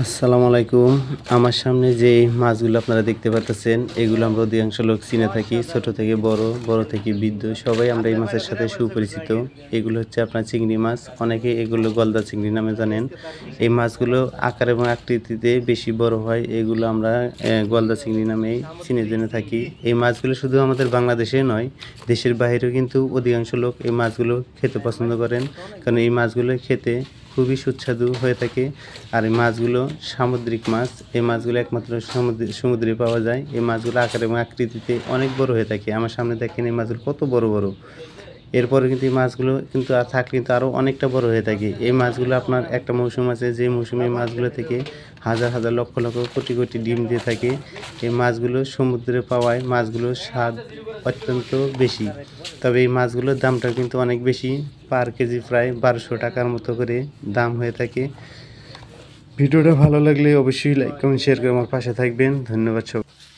আসসালামু আলাইকুম। আমার সামনে যে মাছগুলো আপনারা দেখতে পারতেছেন, এগুলো আমরা অধিকাংশ লোক চিনে থাকি। ছোট থেকে বড়, বড় থেকে বৃদ্ধ সবাই আমরা এই মাছের সাথে সুপরিচিত। এগুলো হচ্ছে আপনার চিংড়ি মাছ। অনেকে এগুলো গলদা চিংড়ি নামে জানেন। এই মাছগুলো আকার এবং আকৃতিতে বেশি বড় হয়। এগুলো আমরা গলদা চিংড়ি নামেই চিনে জেনে থাকি। এই মাছগুলো শুধু আমাদের বাংলাদেশে নয়, দেশের বাইরেও কিন্তু অধিকাংশ লোক এই মাছগুলো খেতে পছন্দ করেন। কারণ এই মাছগুলো খেতে খুবই সুস্বাদু হয়ে থাকে। আর এই মাছগুলো সামুদ্রিক মাছ। এই মাছগুলো একমাত্র সমুদ্রে পাওয়া যায়। এই মাছগুলো আকার এবং আকৃতিতে অনেক বড় হয়ে থাকে। আমার সামনে দেখেন এই মাছগুলো কত বড় বড়। এরপরে কিন্তু এই মাছগুলো কিন্তু থাকলে কিন্তু আরও অনেকটা বড় হয়ে থাকে। এই মাছগুলো আপনার একটা মৌসুম আছে, যে মৌসুমে এই মাছগুলো থেকে হাজার হাজার লক্ষ লক্ষ কোটি কোটি ডিম দিয়ে থাকে। এই মাছগুলো সমুদ্রে পাওয়ায় মাছগুলোর স্বাদ অত্যন্ত বেশি। তবে এই মাছগুলোর দামটা কিন্তু অনেক বেশি। পার কেজি প্রায় 1200 টাকার মতো করে দাম হয়ে থাকে। ভিডিওটা ভালো লাগলে অবশ্যই লাইক কমেন্ট শেয়ার করে আমার পাশে থাকবেন। ধন্যবাদ সবাই।